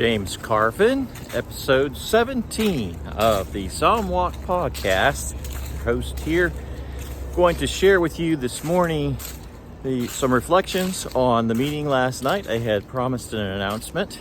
James Carvin, episode 17 of the Psalm Walk podcast. Your host here, going to share with you this morning some reflections on the meeting last night. I had promised an announcement,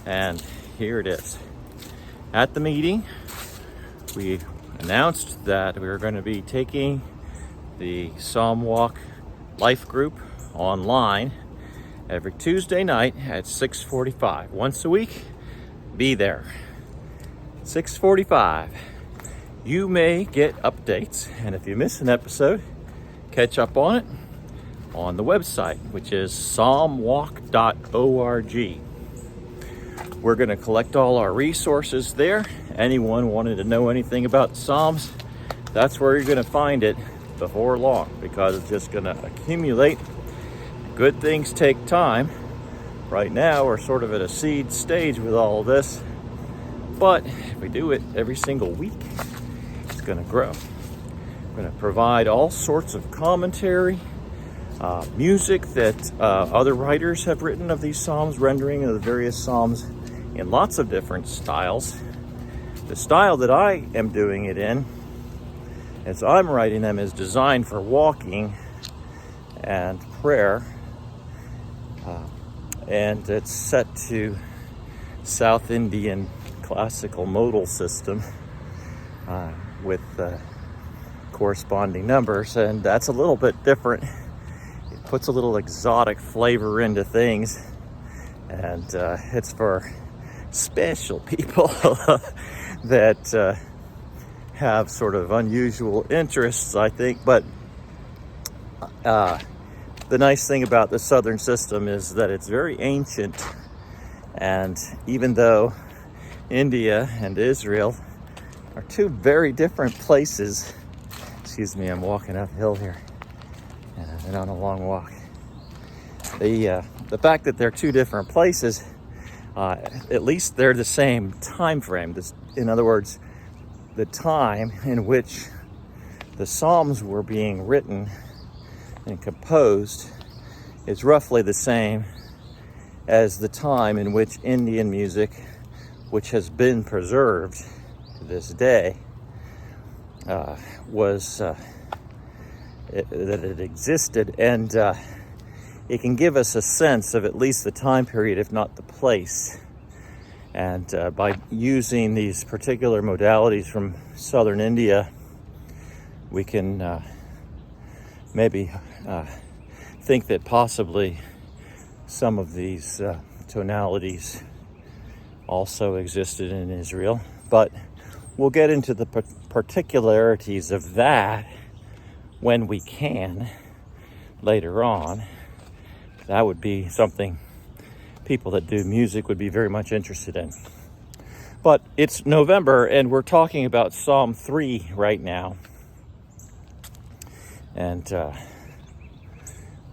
and here it is. At the meeting, we announced that we were going to be taking the Psalm Walk Life Group online every Tuesday night at 6:45. Once a week, be there. 6:45. You may get updates, and if you miss an episode, catch up on it on the website, which is psalmwalk.org. We're going to collect all our resources there. Anyone wanted to know anything about the Psalms, that's where you're going to find it before long, because it's just going to accumulate. Good things take time. Right now, we're sort of at a seed stage with all of this, but if we do it every single week, it's going to grow. We're going to provide all sorts of commentary, music that other writers have written of these Psalms, rendering of the various Psalms in lots of different styles. The style that I am doing it in, as I'm writing them, is designed for walking and prayer. And it's set to South Indian classical modal system with corresponding numbers, and that's a little bit different. It puts a little exotic flavor into things, and it's for special people that have sort of unusual interests, I think. But the nice thing about the Southern system is that it's very ancient, and even though India and Israel are two very different places, excuse me, I'm walking uphill here, and I've been on a long walk. The fact that they're two different places, at least they're the same time frame. In other words, the time in which the Psalms were being written and composed is roughly the same as the time in which Indian music, which has been preserved to this day, that it existed, and it can give us a sense of at least the time period, if not the place. And by using these particular modalities from southern India, we can maybe think that possibly some of these tonalities also existed in Israel. But we'll get into the particularities of that when we can later on. That would be something people that do music would be very much interested in. But it's November, and we're talking about Psalm 3 right now. And I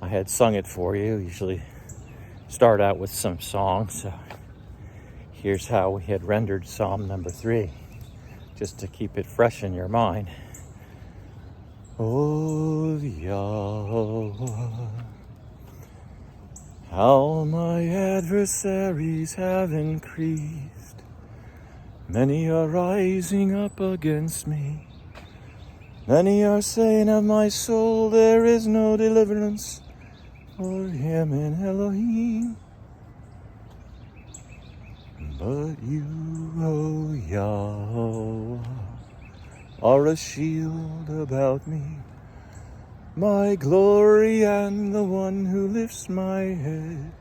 had sung it for you. Usually start out with some songs. So here's how we had rendered Psalm number 3, just to keep it fresh in your mind. Oh Yahweh, how my adversaries have increased. Many are rising up against me. Many are saying of my soul, there is no deliverance for him in Elohim. But you, O Yahweh, are a shield about me, my glory and the one who lifts my head.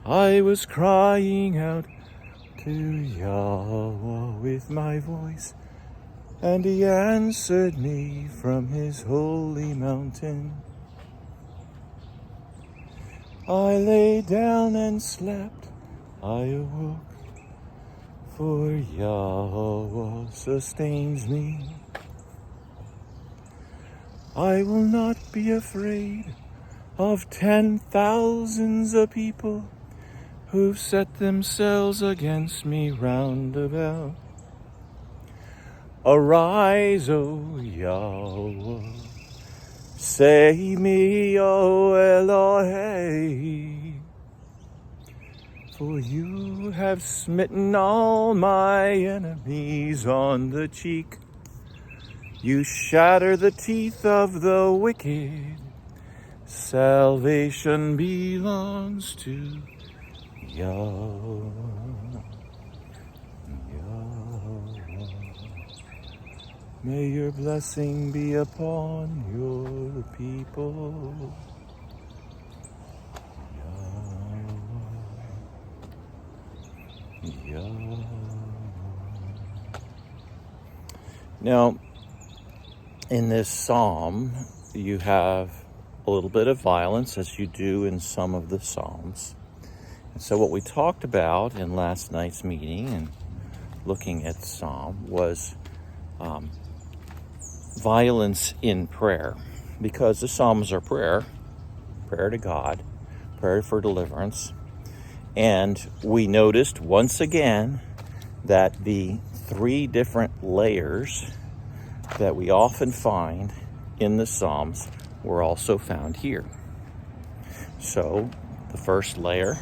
I was crying out to Yahweh with my voice, and he answered me from his holy mountain. I lay down and slept, I awoke, for Yahweh sustains me. I will not be afraid of 10,000s of people who've set themselves against me round about. Arise, O Yahweh, save me, O Elohim. For you have smitten all my enemies on the cheek. You shatter the teeth of the wicked. Salvation belongs to Yahweh. May your blessing be upon your people. Yahweh. Now, in this psalm, you have a little bit of violence, as you do in some of the psalms. And so what we talked about in last night's meeting and looking at psalm was violence in prayer, because the psalms are prayer to God, prayer for deliverance. And we noticed once again that the three different layers that we often find in the Psalms were also found here. So the first layer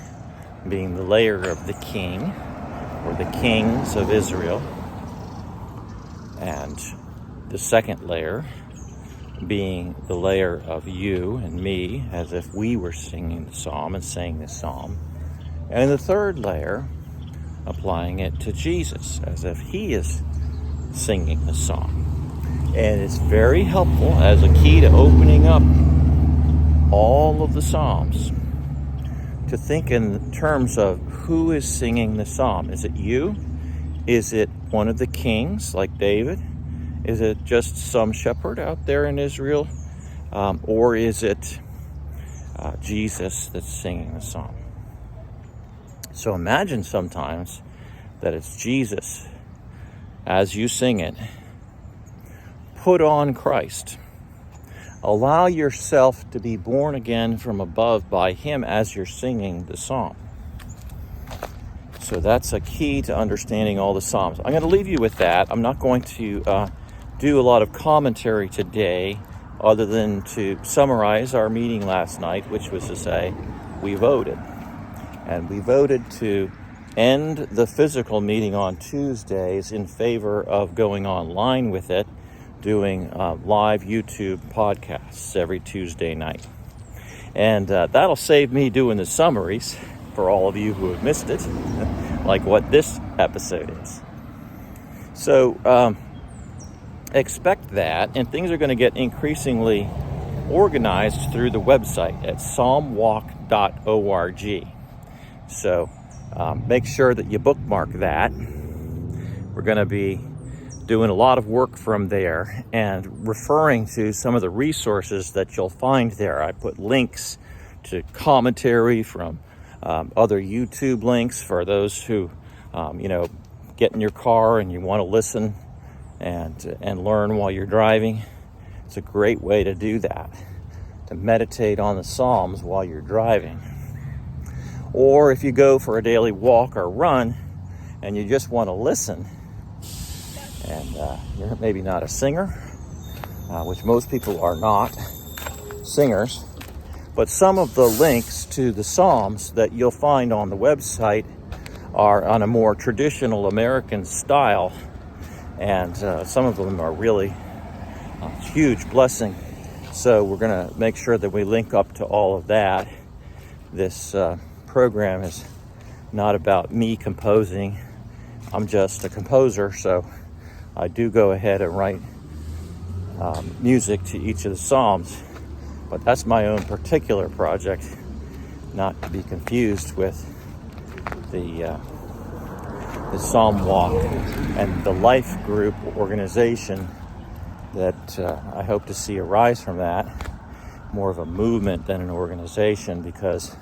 being the layer of the king, or the kings of Israel, and the second layer being the layer of you and me, as if we were singing the psalm and saying the psalm, and the third layer applying it to Jesus, as if he is singing the psalm. And it's very helpful as a key to opening up all of the psalms to think in terms of who is singing the psalm. Is it you? Is it one of the kings like David? Is it just some shepherd out there in Israel? Or is it Jesus that's singing the psalm? So imagine sometimes that it's Jesus as you sing it. Put on Christ. Allow yourself to be born again from above by him as you're singing the psalm. So that's a key to understanding all the psalms. I'm going to leave you with that. I'm not going to do a lot of commentary today, other than to summarize our meeting last night, which was to say we voted. And we voted to end the physical meeting on Tuesdays in favor of going online with it, doing live YouTube podcasts every Tuesday night. And that'll save me doing the summaries for all of you who have missed it, like what this episode is. So expect that, and things are going to get increasingly organized through the website at psalmwalk.org. So make sure that you bookmark that. We're going to be doing a lot of work from there and referring to some of the resources that you'll find there. I put links to commentary from other YouTube links for those who, get in your car and you want to listen and learn while you're driving. It's a great way to do that, to meditate on the Psalms while you're driving. Or if you go for a daily walk or run and you just want to listen, and you're maybe not a singer, which most people are not singers, but some of the links to the Psalms that you'll find on the website are on a more traditional American style, and some of them are really a huge blessing. So we're going to make sure that we link up to all of that. This program is not about me composing. I'm just a composer, so I do go ahead and write music to each of the Psalms, but that's my own particular project, not to be confused with the Psalm Walk and the Life Group organization that I hope to see arise from that. More of a movement than an organization, because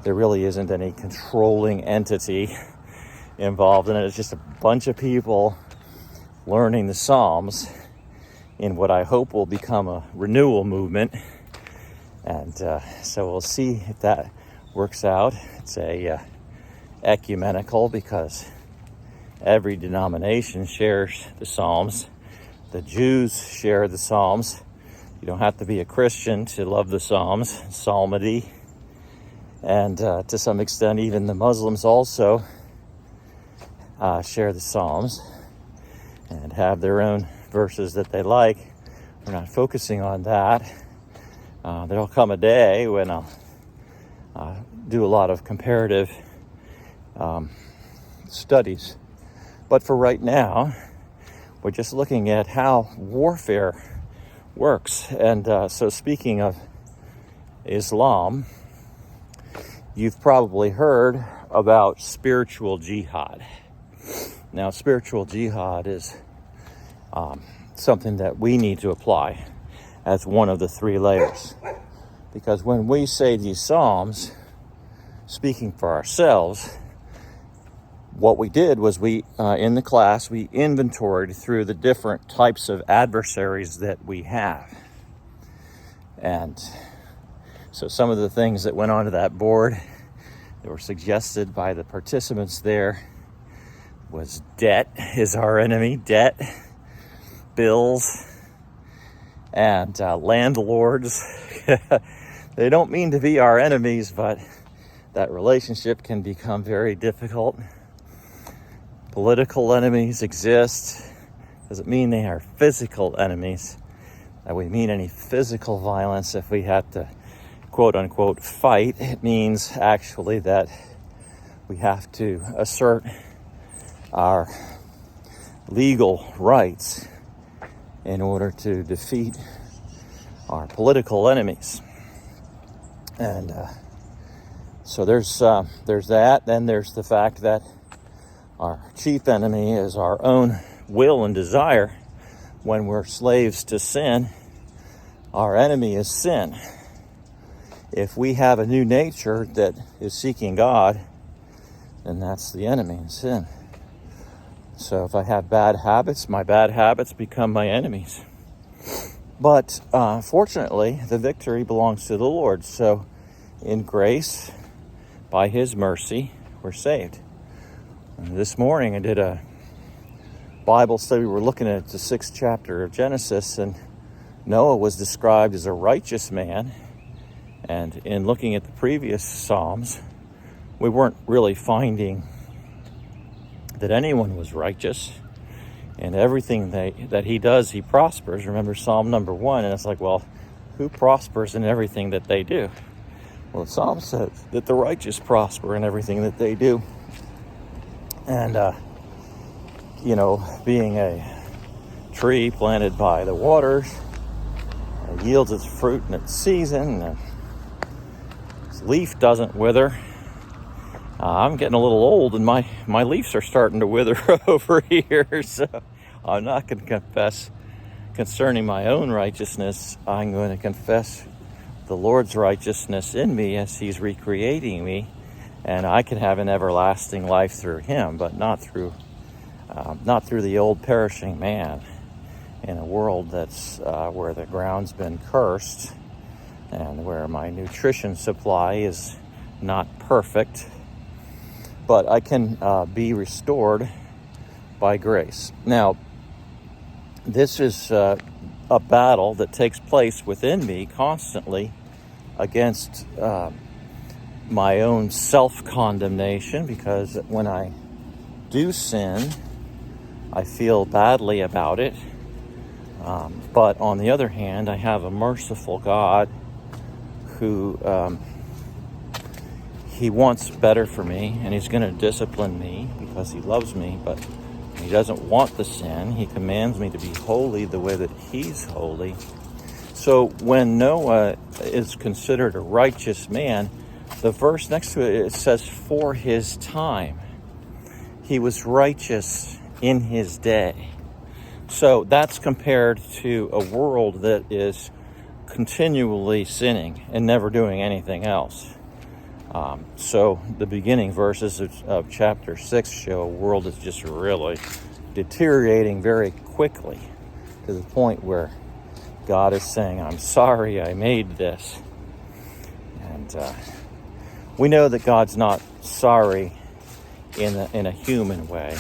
there really isn't any controlling entity involved in it. It's just a bunch of people learning the Psalms in what I hope will become a renewal movement. And so we'll see if that works out. It's a ecumenical, because every denomination shares the Psalms. The Jews share the Psalms. You don't have to be a Christian to love the Psalms, psalmody. And to some extent, even the Muslims also share the Psalms and have their own verses that they like. We're not focusing on that. There'll come a day when I'll do a lot of comparative studies. But for right now, we're just looking at how warfare works. And so speaking of Islam, you've probably heard about spiritual jihad. Now, spiritual jihad is something that we need to apply as one of the three layers. Because when we say these Psalms, speaking for ourselves, what we did was in the class, we inventoried through the different types of adversaries that we have. And so some of the things that went onto that board that were suggested by the participants there was debt is our enemy, debt, bills, and landlords. They don't mean to be our enemies, but that relationship can become very difficult. Political enemies exist. Doesn't mean they are physical enemies, that we mean any physical violence if we have to quote unquote fight. It means actually that we have to assert our legal rights in order to defeat our political enemies. And so there's that. Then there's the fact that our chief enemy is our own will and desire. When we're slaves to sin, our enemy is sin. If we have a new nature that is seeking God, then that's the enemy in sin. So if I have bad habits, my bad habits become my enemies. But fortunately, the victory belongs to the Lord. So in grace, by His mercy, we're saved. And this morning I did a Bible study. We were looking at the 6th chapter of Genesis, and Noah was described as a righteous man. And in looking at the previous Psalms, we weren't really finding that anyone was righteous. And everything that he does, he prospers. Remember Psalm number 1, and it's like, well, who prospers in everything that they do? Well, the Psalm says that the righteous prosper in everything that they do. And, being a tree planted by the waters, yields its fruit in its season, its leaf doesn't wither. I'm getting a little old, and my leaves are starting to wither over here, so I'm not going to confess concerning my own righteousness. I'm going to confess the Lord's righteousness in me as He's recreating me, and I can have an everlasting life through Him, but not through the old perishing man in a world that's where the ground's been cursed and where my nutrition supply is not perfect. But I can be restored by grace. Now, this is a battle that takes place within me constantly against my own self-condemnation, because when I do sin, I feel badly about it. But on the other hand, I have a merciful God who He wants better for me, and He's going to discipline me because He loves me, but He doesn't want the sin. He commands me to be holy the way that He's holy. So when Noah is considered a righteous man, the verse next to it says, for his time. He was righteous in his day. So that's compared to a world that is continually sinning and never doing anything else. So the beginning verses of chapter 6 show a world that's just really deteriorating very quickly to the point where God is saying, I'm sorry I made this. And we know that God's not sorry in a human way.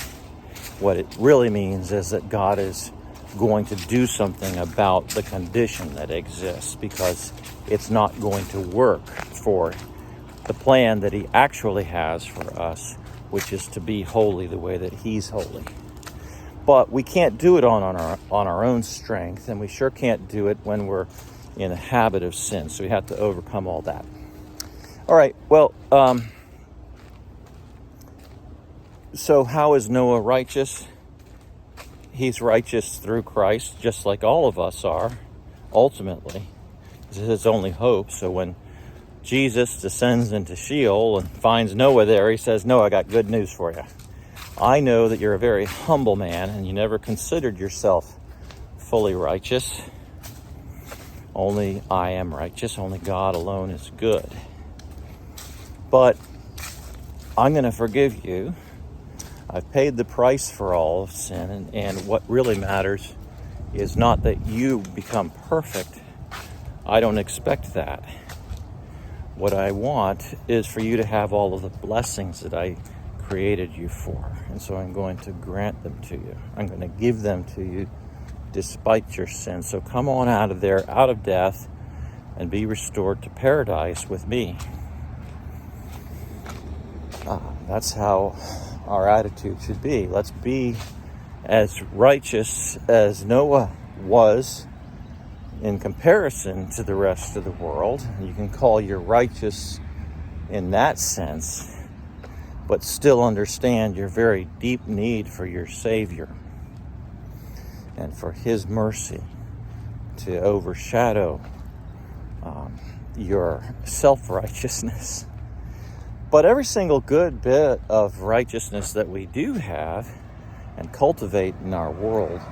What it really means is that God is going to do something about the condition that exists, because it's not going to work for the plan that he actually has for us, which is to be holy the way that he's holy. But we can't do it on our own strength, and we sure can't do it when we're in a habit of sin. So we have to overcome all that. All right, well, so how is Noah righteous? He's righteous through Christ, just like all of us are, ultimately. This is his only hope. So when Jesus descends into Sheol and finds Noah there, he says, Noah, I got good news for you. I know that you're a very humble man and you never considered yourself fully righteous. Only I am righteous. Only God alone is good. But I'm going to forgive you. I've paid the price for all of sin, and what really matters is not that you become perfect. I don't expect that. What I want is for you to have all of the blessings that I created you for. And so I'm going to grant them to you. I'm going to give them to you despite your sin. So come on out of there, out of death, and be restored to paradise with me. That's how our attitude should be. Let's be as righteous as Noah was in comparison to the rest of the world. You can call you righteous in that sense, but still understand your very deep need for your Savior and for his mercy to overshadow your self-righteousness. But every single good bit of righteousness that we do have and cultivate in our world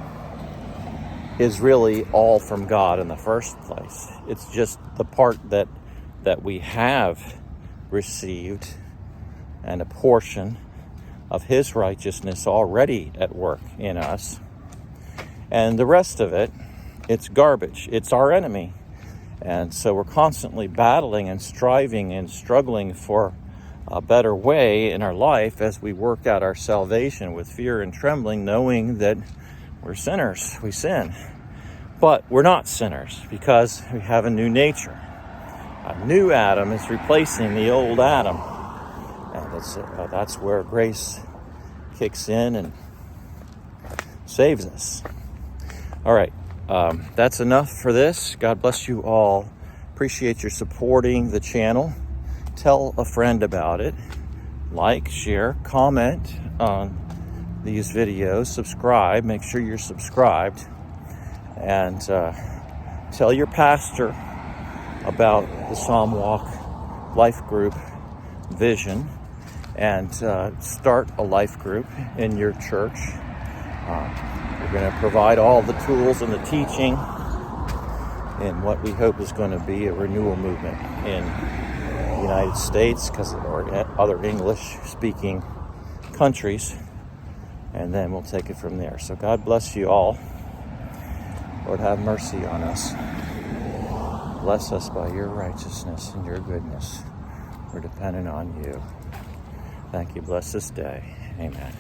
is really all from God in the first place. It's just the part that we have received and a portion of his righteousness already at work in us. And the rest of it, it's garbage. It's our enemy. And so we're constantly battling and striving and struggling for a better way in our life as we work out our salvation with fear and trembling, knowing that we're sinners, we sin. But we're not sinners because we have a new nature. A new Adam is replacing the old Adam. And that's where grace kicks in and saves us. All right, that's enough for this. God bless you all. Appreciate your supporting the channel. Tell a friend about it. Like, share, comment on these videos. Subscribe. Make sure you're subscribed. And tell your pastor about the Psalm Walk Life Group vision. And start a life group in your church. We're going to provide all the tools and the teaching in what we hope is going to be a renewal movement in the United States or other English-speaking countries, and then we'll take it from there. So God bless you all. Lord, have mercy on us. Bless us by your righteousness and your goodness. We're dependent on you. Thank you. Bless this day. Amen.